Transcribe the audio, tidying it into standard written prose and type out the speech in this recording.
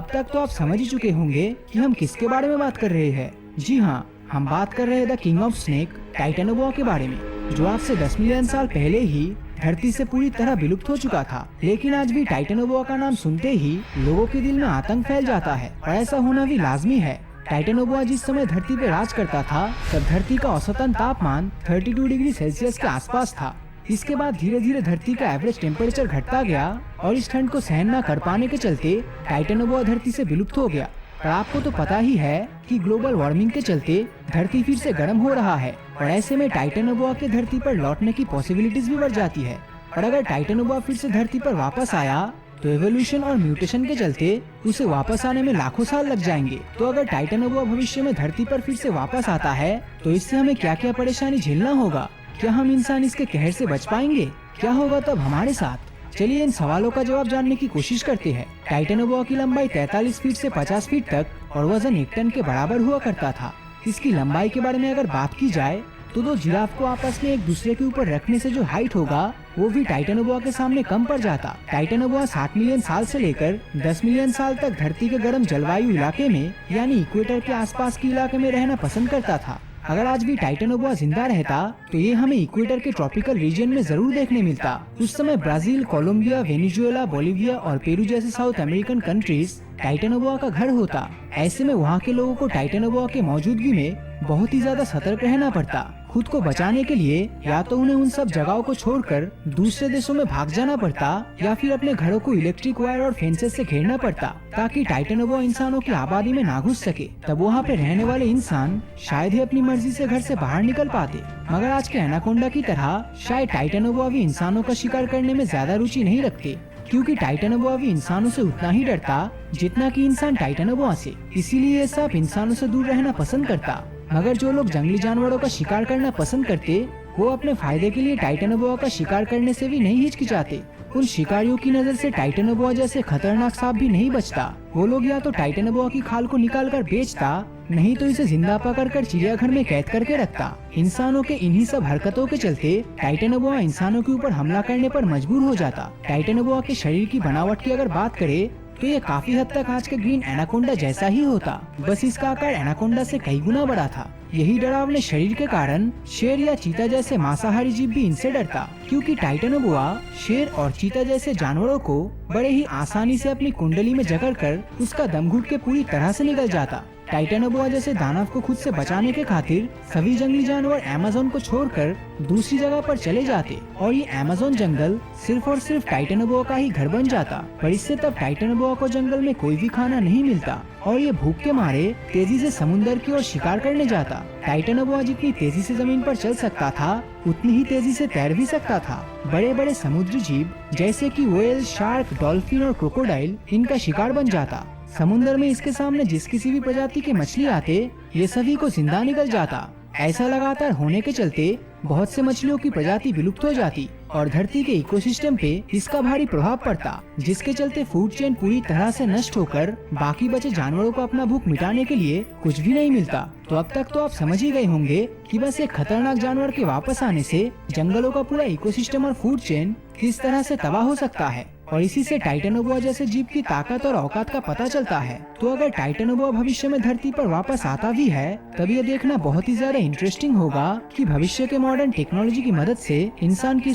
अब तक तो आप समझ ही चुके होंगे कि हम किसके बारे में बात कर रहे हैं। जी हाँ, हम बात कर रहे हैं the king of snake Titanoboa के बारे में, जो आज से 10 मिलियन साल पहले ही धरती से पूरी तरह विलुप्त हो चुका था। लेकिन आज भी टाइटेनोबोआ का नाम सुनते ही लोगों के दिल में आतंक फैल जाता है, और ऐसा होना भी लाजमी है। टाइटेनोबोआ जिस समय धरती पे राज करता था, तब धरती का औसतन तापमान 32 डिग्री सेल्सियस के आसपास था। इसके बाद धीरे धीरे धरती का एवरेज टेम्परेचर घटता गया, और इस ठंड को सहन न कर पाने के चलते टाइटेनोबोआ धरती से विलुप्त हो गया। और आपको तो पता ही है कि ग्लोबल वार्मिंग के चलते धरती फिर से गर्म हो रहा है, और ऐसे में टाइटेनोबोआ के धरती पर लौटने की पॉसिबिलिटीज भी बढ़ जाती है। और अगर टाइटेनोबोआ फिर से धरती पर वापस आया तो एवोल्यूशन और म्यूटेशन के चलते उसे वापस आने में लाखों साल लग जाएंगे। तो अगर टाइटेनोबोआ भविष्य में धरती पर फिर से वापस आता है तो इससे हमें क्या क्या परेशानी झेलना होगा? क्या हम इंसान इसके कहर से बच पाएंगे? क्या होगा तब हमारे साथ? चलिए इन सवालों का जवाब जानने की कोशिश करते हैं। टाइटेनोबोआ की लंबाई 43 फीट से 50 फीट तक और वजन 1 टन के बराबर हुआ करता था। इसकी लंबाई के बारे में अगर बात की जाए तो दो जिराफ को आपस में एक दूसरे के ऊपर रखने से जो हाइट होगा वो भी टाइटेनोबोआ के सामने कम पड़ जाता। टाइटेनोबोआ 60 मिलियन साल से लेकर 10 मिलियन साल तक धरती के गर्म जलवायु इलाके में यानी इक्वेटर के आसपास के इलाके में रहना पसंद करता था। अगर आज भी टाइटेनोबोआ जिंदा रहता तो ये हमें इक्वेटर के ट्रॉपिकल रीजन में जरूर देखने मिलता। उस समय ब्राजील, कोलंबिया, वेनेजुएला, बोलिविया और पेरू जैसे साउथ अमेरिकन कंट्रीज टाइटेनोबोआ का घर होता। ऐसे में वहाँ के लोगों को टाइटेनोबोआ के मौजूदगी में बहुत ही ज्यादा सतर्क रहना पड़ता। खुद को बचाने के लिए या तो उन्हें उन सब जगहों को छोड़कर दूसरे देशों में भाग जाना पड़ता, या फिर अपने घरों को इलेक्ट्रिक वायर और फेंसेस से घेरना पड़ता ताकि टाइटेनोबोआ इंसानों की आबादी में ना घुस सके। तब वहाँ पे रहने वाले इंसान शायद ही अपनी मर्जी से घर से बाहर निकल पाते। मगर आज के एनाकोंडा की तरह शायद टाइटेनोबोआ भी इंसानों का शिकार करने में ज्यादा रुचि नहीं रखते, क्योंकि टाइटेनोबोआ भी इंसानों से उतना ही डरता जितना कि इंसान टाइटेनोबोआ से। इसीलिए ये सांप इंसानों से दूर रहना पसंद करता। मगर जो लोग जंगली जानवरों का शिकार करना पसंद करते वो अपने फायदे के लिए टाइटेनोबोआ का शिकार करने से भी नहीं हिचकिचाते। उन शिकारियों की नजर से टाइटेनोबोआ जैसे खतरनाक सांप भी नहीं बचता। वो लोग या तो टाइटेनोबोआ की खाल को निकालकर बेचता, नहीं तो इसे जिंदा पकड़कर चिड़ियाघर में कैद करके रखता। इंसानों के इन्हीं सब हरकतों के चलते टाइटेनोबोआ इंसानों के ऊपर हमला करने पर मजबूर हो जाता। टाइटेनोबोआ के शरीर की बनावट की अगर बात करें तो ये काफी हद तक आज के ग्रीन एनाकोंडा जैसा ही होता, बस इसका आकार एनाकोंडा से कई गुना बड़ा था। यही डरावने शरीर के कारण शेर या चीता जैसे मांसाहारी जीव भी इनसे डरता, क्योंकि टाइटेनोबोआ शेर और चीता जैसे जानवरों को बड़े ही आसानी से अपनी कुंडली में जकड़कर उसका दम घुट के पूरी तरह से निकल जाता। टाइटेनोबोआ जैसे दानव को खुद से बचाने के खातिर सभी जंगली जानवर अमेज़न को छोड़कर दूसरी जगह पर चले जाते, और ये अमेज़न जंगल सिर्फ और सिर्फ टाइटेनोबोआ का ही घर बन जाता। पर इससे तब टाइटेनोबोआ को जंगल में कोई भी खाना नहीं मिलता, और ये भूख के मारे तेजी से समुद्र की ओर शिकार करने जाता। टाइटेनोबोआ जितनी तेजी से जमीन पर चल सकता था उतनी ही तेजी से तैर भी सकता था। बड़े बड़े समुद्री जीव जैसे कि व्हेल, शार्क, डॉल्फिन और क्रोकोडाइल इनका शिकार बन जाता। समुद्र में इसके सामने जिस किसी भी प्रजाति के मछली आते ये सभी को जिंदा निकल जाता। ऐसा लगातार होने के चलते बहुत से मछलियों की प्रजाति विलुप्त हो जाती और धरती के इकोसिस्टम पे इसका भारी प्रभाव पड़ता, जिसके चलते फूड चेन पूरी तरह से नष्ट होकर बाकी बचे जानवरों को अपना भूख मिटाने के लिए कुछ भी नहीं मिलता। तो अब तक तो आप समझ ही गए होंगे कि बस एक खतरनाक जानवर के वापस आने से जंगलों का पूरा इकोसिस्टम और फूड चेन किस तरह से तबाह हो सकता है, और इसी से टाइटेनोबोआ जैसे जीव की ताकत और औकात का पता चलता है। तो अगर टाइटेनोबोआ भविष्य में धरती पर वापस आता भी है तब ये देखना बहुत ही ज्यादा इंटरेस्टिंग होगा कि भविष्य के मॉडर्न टेक्नोलॉजी की मदद से इंसान की